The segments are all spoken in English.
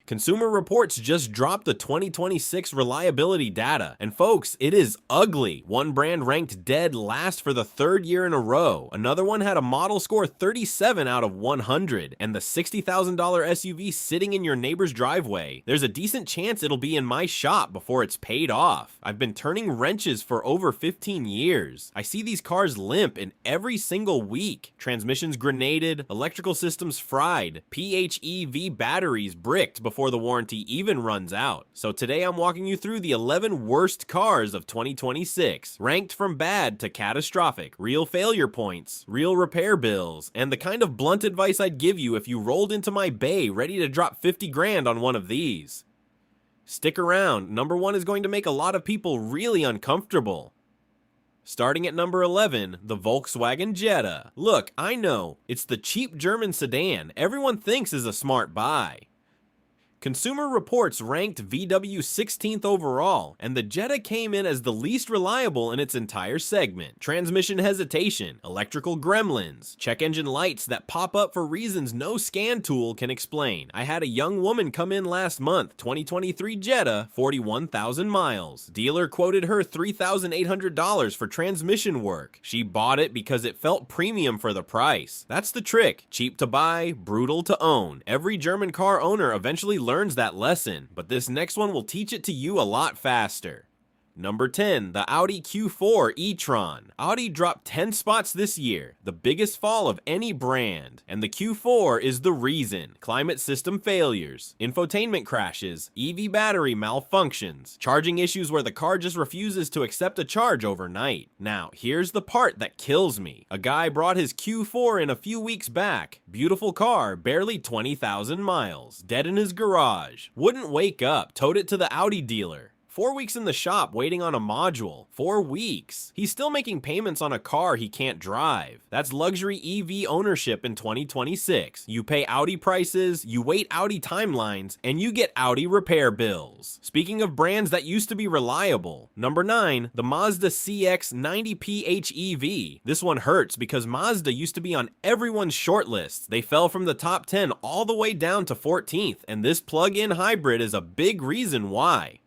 Consumer Reports just dropped the 2026 reliability data, and folks, it is ugly. One brand ranked dead last for the third year in a row. Another one had a model score 37 out of 100, and the $60,000 SUV sitting in your neighbor's driveway. There's a decent chance it'll be in my shop before it's paid off. I've been turning wrenches for over 15 years. I see these cars limp in every single week. Transmissions grenaded, electrical systems fried, PHEV batteries bricked before the warranty even runs out. So today I'm walking you through the 11 worst cars of 2026, ranked from bad to catastrophic, real failure points, real repair bills, and the kind of blunt advice I'd give you if you rolled into my bay ready to drop 50 grand on one of these. Stick around, number 1 is going to make a lot of people really uncomfortable. Starting at number 11, the Volkswagen Jetta. Look, I know, it's the cheap German sedan everyone thinks is a smart buy. Consumer Reports ranked VW 16th overall, and the Jetta came in as the least reliable in its entire segment. Transmission hesitation, electrical gremlins, check engine lights that pop up for reasons no scan tool can explain. I had a young woman come in last month, 2023 Jetta, 41,000 miles. Dealer quoted her $3,800 for transmission work. She bought it because it felt premium for the price. That's the trick. Cheap to buy, brutal to own. Every German car owner eventually learns that lesson, but this next one will teach it to you a lot faster. Number 10, the Audi Q4 e-tron. Audi dropped 10 spots this year, the biggest fall of any brand. And the Q4 is the reason. Climate system failures, infotainment crashes, EV battery malfunctions, charging issues where the car just refuses to accept a charge overnight. Now, here's the part that kills me. A guy brought his Q4 in a few weeks back. Beautiful car, barely 20,000 miles. Dead in his garage. Wouldn't wake up, towed it to the Audi dealer. 4 weeks in the shop waiting on a module. 4 weeks. He's still making payments on a car he can't drive. That's luxury EV ownership in 2026. You pay Audi prices, you wait Audi timelines, and you get Audi repair bills. Speaking of brands that used to be reliable, number 9, the Mazda CX-90 PHEV. This one hurts because Mazda used to be on everyone's shortlist. They fell from the top 10 all the way down to 14th, and this plug-in hybrid is a big reason why.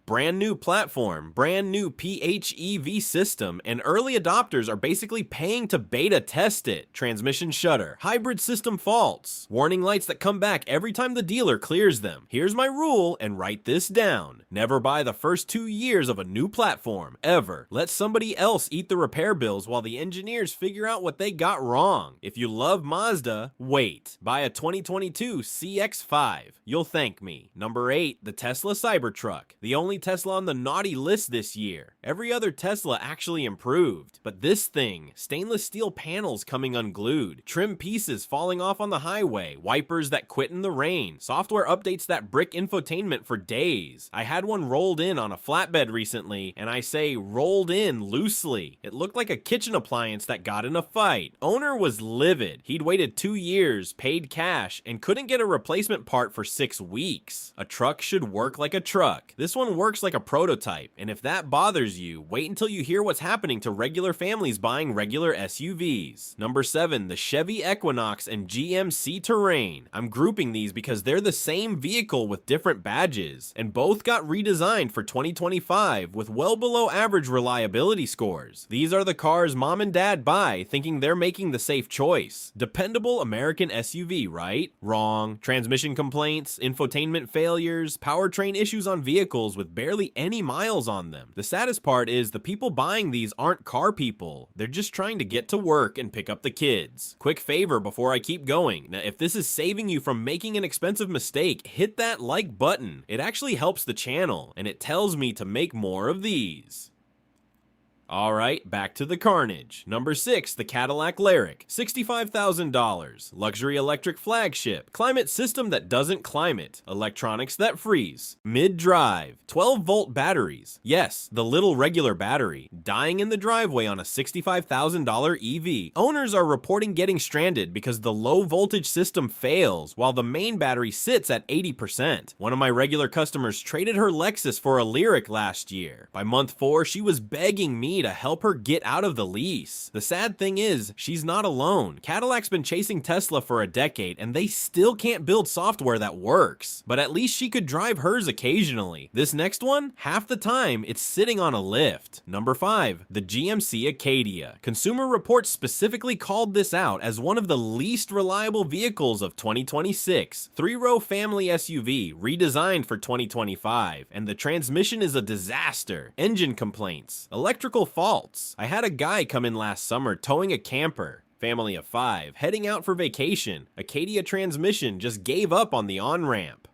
Brand new platform, brand new PHEV system, and early adopters are basically paying to beta test it. Transmission shudder, hybrid system faults, warning lights that come back every time the dealer clears them. Here's my rule, and write this down. Never buy the first 2 years of a new platform, ever. Let somebody else eat the repair bills while the engineers figure out what they got wrong. If you love Mazda, wait. Buy a 2022 CX-5. You'll thank me. Number 8, the Tesla Cybertruck. The only Tesla on the naughty list this year. Every other Tesla actually improved, but this thing, stainless steel panels coming unglued, trim pieces falling off on the highway, wipers that quit in the rain, software updates that brick infotainment for days. I had one rolled in on a flatbed recently, and I say rolled in loosely. It looked like a kitchen appliance that got in a fight. Owner was livid. He'd waited 2 years, paid cash, and couldn't get a replacement part for 6 weeks. A truck should work like a truck. This one works like a prototype, and if that bothers you, wait until you hear what's happening to regular families buying regular SUVs. Number 7, the Chevy Equinox and GMC Terrain. I'm grouping these because they're the same vehicle with different badges, and both got redesigned for 2025 with well below average reliability scores. These are the cars mom and dad buy thinking they're making the safe choice. Dependable American SUV, right? Wrong. Transmission complaints, infotainment failures, powertrain issues on vehicles with barely any miles on them. The saddest part is the people buying these aren't car people. They're just trying to get to work and pick up the kids. Quick favor before I keep going. Now, if this is saving you from making an expensive mistake, hit that like button. It actually helps the channel, and it tells me to make more of these. Alright, back to the carnage. Number 6, the Cadillac Lyriq. $65,000. Luxury electric flagship. Climate system that doesn't climate. Electronics that freeze. Mid-drive. 12-volt batteries. Yes, the little regular battery. Dying in the driveway on a $65,000 EV. Owners are reporting getting stranded because the low-voltage system fails while the main battery sits at 80%. One of my regular customers traded her Lexus for a Lyriq last year. By month 4, she was begging me me to help her get out of the lease. The sad thing is, she's not alone. Cadillac's been chasing Tesla for a decade, and they still can't build software that works. But at least she could drive hers occasionally. This next one, half the time, it's sitting on a lift. Number 5, the GMC Acadia. Consumer Reports specifically called this out as one of the least reliable vehicles of 2026. 3-row family SUV, redesigned for 2025, and the transmission is a disaster. Engine complaints, electrical faults. I had a guy come in last summer towing a camper. Family of 5, heading out for vacation. Acadia transmission just gave up on the on-ramp.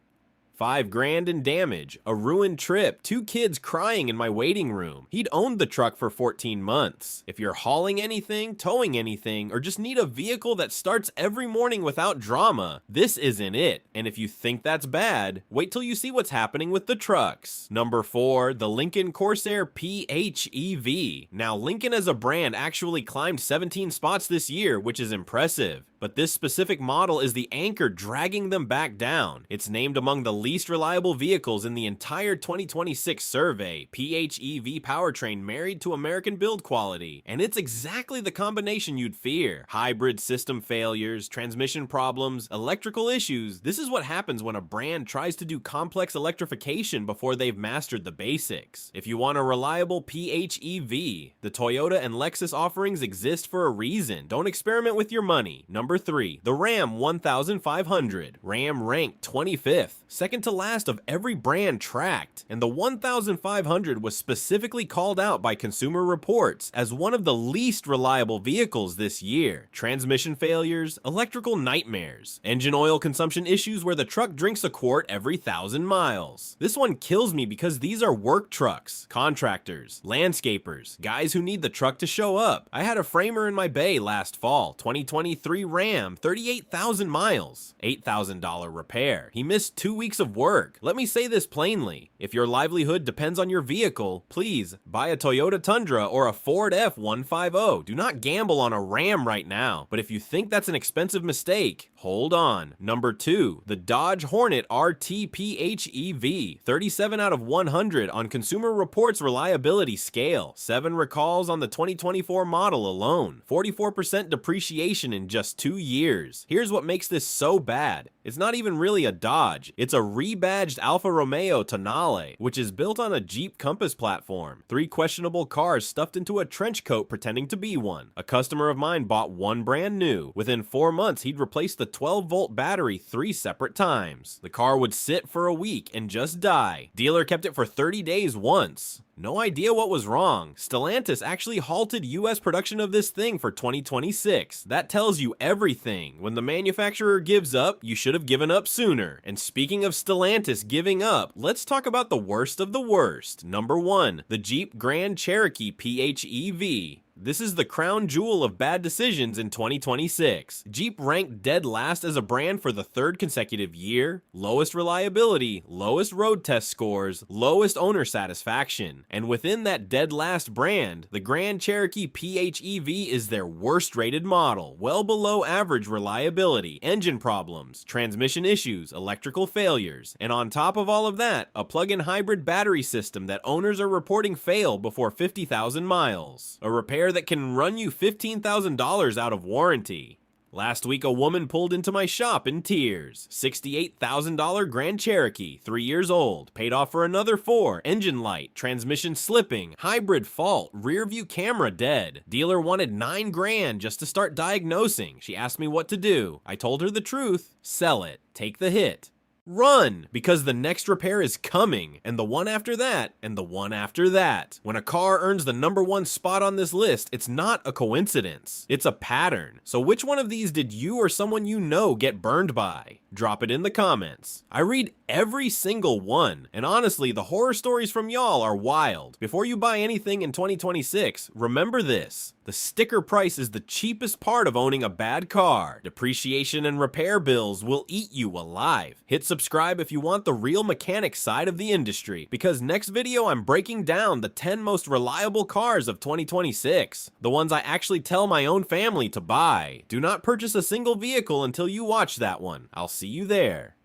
$5,000 in damage, a ruined trip, 2 kids crying in my waiting room. He'd owned the truck for 14 months. If you're hauling anything, towing anything, or just need a vehicle that starts every morning without drama, this isn't it. And if you think that's bad, wait till you see what's happening with the trucks. Number 4, the Lincoln Corsair PHEV. Now, Lincoln as a brand actually climbed 17 spots this year, which is impressive. But this specific model is the anchor dragging them back down. It's named among the least reliable vehicles in the entire 2026 survey. PHEV powertrain married to American build quality. And it's exactly the combination you'd fear. Hybrid system failures, transmission problems, electrical issues. This is what happens when a brand tries to do complex electrification before they've mastered the basics. If you want a reliable PHEV, the Toyota and Lexus offerings exist for a reason. Don't experiment with your money. Number 3, the Ram 1500. Ram ranked 25th, second to last of every brand tracked, and the 1500 was specifically called out by Consumer Reports as one of the least reliable vehicles this year. Transmission failures, electrical nightmares, engine oil consumption issues where the truck drinks a quart every 1,000 miles. This one kills me because these are work trucks, contractors, landscapers, guys who need the truck to show up. I had a framer in my bay last fall, 2023 Ram, 38,000 miles, $8,000 repair. He missed 2 weeks of work. Let me say this plainly. If your livelihood depends on your vehicle, please buy a Toyota Tundra or a Ford F-150. Do not gamble on a Ram right now. But if you think that's an expensive mistake, hold on. Number 2, the Dodge Hornet RT PHEV. 37 out of 100 on Consumer Reports reliability scale. 7 recalls on the 2024 model alone. 44% depreciation in just 2 years. Here's what makes this so bad. It's not even really a Dodge. It's a rebadged Alfa Romeo Tonale, which is built on a Jeep Compass platform. 3 questionable cars stuffed into a trench coat pretending to be one. A customer of mine bought one brand new. Within 4 months, he'd replaced the 12-volt battery 3 separate times. The car would sit for a week and just die. Dealer kept it for 30 days once. No idea what was wrong. Stellantis actually halted US production of this thing for 2026. That tells you everything. When the manufacturer gives up, you should have given up sooner. And speaking of Stellantis giving up, let's talk about the worst of the worst. Number 1, the Jeep Grand Cherokee PHEV. This is the crown jewel of bad decisions in 2026. Jeep ranked dead last as a brand for the 3rd consecutive year, lowest reliability, lowest road test scores, lowest owner satisfaction. And within that dead last brand, the Grand Cherokee PHEV is their worst rated model, well below average reliability, engine problems, transmission issues, electrical failures. And on top of all of that, a plug-in hybrid battery system that owners are reporting failed before 50,000 miles. A repair that can run you $15,000 out of warranty. Last week, a woman pulled into my shop in tears. $68,000 Grand Cherokee, 3 years old, paid off for another 4, engine light, transmission slipping, hybrid fault, rear view camera dead. Dealer wanted $9,000 just to start diagnosing. She asked me what to do. I told her the truth. Sell it. Take the hit. Run! Because the next repair is coming, and the one after that, and the one after that. When a car earns the number 1 spot on this list, it's not a coincidence. It's a pattern. So which one of these did you or someone you know get burned by? Drop it in the comments. I read every single one, and honestly, the horror stories from y'all are wild. Before you buy anything in 2026, remember this. The sticker price is the cheapest part of owning a bad car. Depreciation and repair bills will eat you alive. Hit subscribe if you want the real mechanic side of the industry, because next video I'm breaking down the 10 most reliable cars of 2026. The ones I actually tell my own family to buy. Do not purchase a single vehicle until you watch that one. I'll see you there.